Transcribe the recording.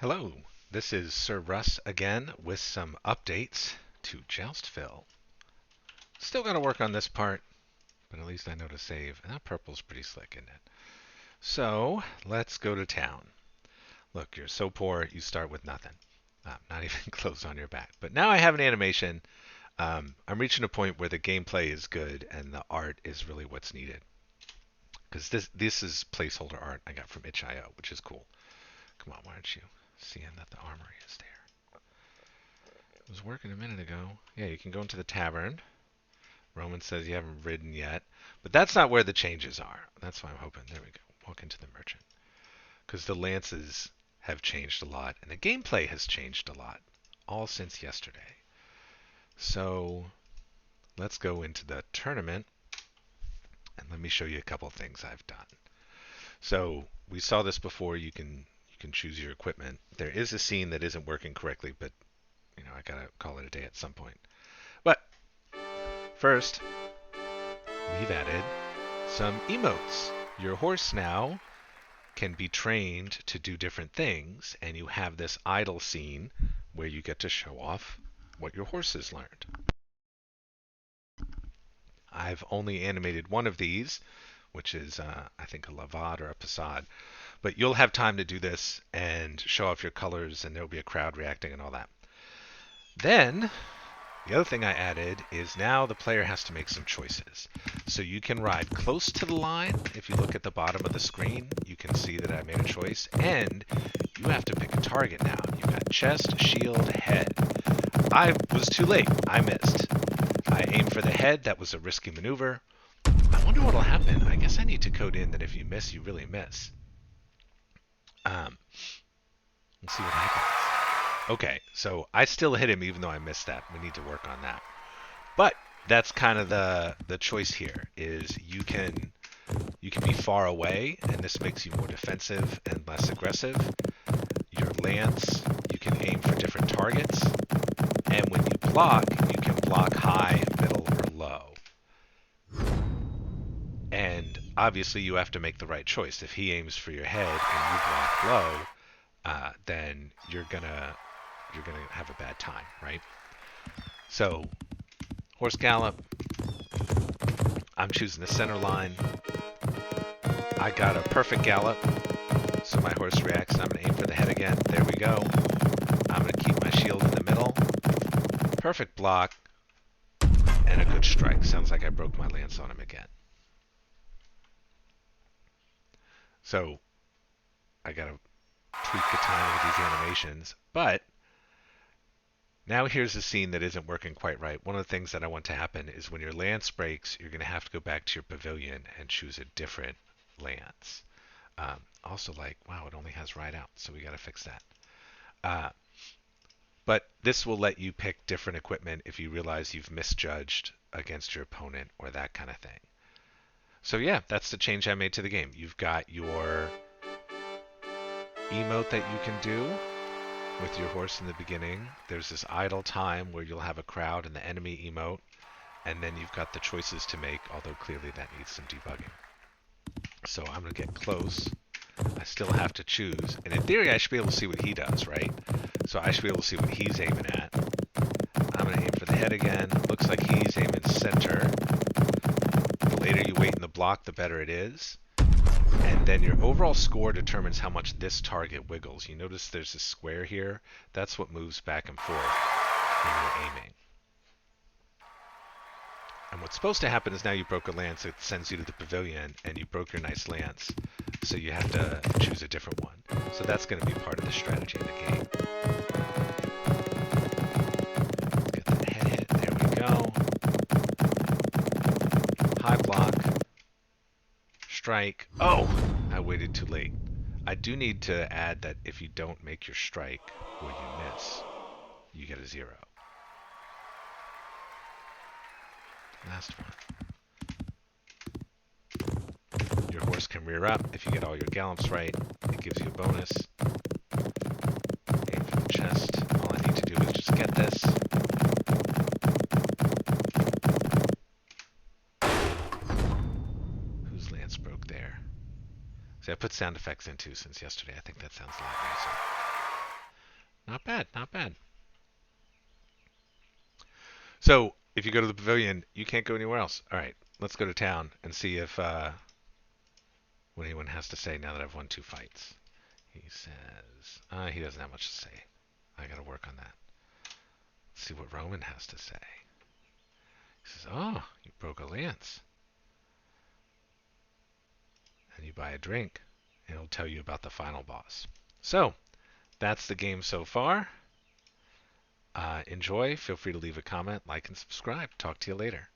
Hello, this is Sir Russ again with some updates to JoustVille. Still got to work on this part, but at least I know to save. And that purple's pretty slick, isn't it? So, let's go to town. Look, you're so poor, you start with nothing. Not even clothes on your back. But now I have an animation. I'm reaching a point where the gameplay is good and the art is really what's needed. Because this is placeholder art I got from itch.io, which is cool. Come on, why aren't you seeing that the armory is there? It was working a minute ago. Yeah, you can go into the tavern. Roman says you haven't ridden yet. But that's not where the changes are. That's why I'm hoping. There we go. Walk into the merchant. Because the lances have changed a lot. And the gameplay has changed a lot. All since yesterday. So let's go into the tournament. And let me show you a couple of things I've done. So we saw this before. You can choose your equipment. There is a scene that isn't working correctly, but I gotta call it a day at some point. But first, we've added some emotes. Your horse now can be trained to do different things, and you have this idle scene where you get to show off what your horse has learned. I've only animated one of these, which is, I think, a lavad or a passade. But you'll have time to do this and show off your colors, and there'll be a crowd reacting and all that. Then, the other thing I added is now the player has to make some choices. So you can ride close to the line. If you look at the bottom of the screen, you can see that I made a choice. And you have to pick a target now. You've got chest, shield, head. I was too late. I missed. I aimed for the head. That was a risky maneuver. I wonder what will happen. I guess I need to code in that if you miss, you really miss. Let's see what happens. Okay, so I still hit him even though I missed that. We need to work on that. But that's kind of the choice here is you can be far away and this makes you more defensive and less aggressive. Your lance, you can aim for different targets. And when you can block high, middle, or low. And obviously you have to make the right choice. If he aims for your head and you block low, then you're gonna have a bad time, right? So, horse gallop. I'm choosing the center line. I got a perfect gallop, so my horse reacts. And I'm gonna aim for the head again. There we go. I'm gonna keep my shield in the middle. Perfect block and a good strike. Sounds like I broke my lance on him again. So I gotta tweak the timing of these animations, but now here's a scene that isn't working quite right. One of the things that I want to happen is when your lance breaks, you're going to have to go back to your pavilion and choose a different lance. Also, wow, it only has ride out, so we got to fix that. But this will let you pick different equipment if you realize you've misjudged against your opponent or that kind of thing. So yeah, that's the change I made to the game. You've got your emote that you can do with your horse in the beginning. There's this idle time where you'll have a crowd and the enemy emote, and then you've got the choices to make, although clearly that needs some debugging. So I'm going to get close. I still have to choose, and in theory I should be able to see what he does, right? So I should be able to see what he's aiming at. I'm going to aim for the head again. Looks like he's aiming center. The later you wait in the block, the better it is. And then your overall score determines how much this target wiggles. You notice there's a square here. That's what moves back and forth when you're aiming. And what's supposed to happen is now you broke a lance, it sends you to the pavilion, and you broke your nice lance. So you have to choose a different one. So that's going to be part of the strategy in the game. Get that head hit. There we go. High block. Strike. Oh! I waited too late. I do need to add that if you don't make your strike or you miss, you get a 0. Last one. Your horse can rear up. If you get all your gallops right, it gives you a bonus. Aim for the chest. All I need to do is just get this. Whose lance broke there? See, I put sound effects in too since yesterday. I think that sounds a lot nicer. So if you go to the pavilion, you can't go anywhere else. All right, let's go to town and see if what anyone has to say now that I've won 2 fights. He says he doesn't have much to say. I got to work on that. Let's see what Roman has to say. He says, "Oh, you broke a lance, and you buy a drink, and it'll tell you about the final boss." So that's the game so far. Enjoy. Feel free to leave a comment, like, and subscribe. Talk to you later.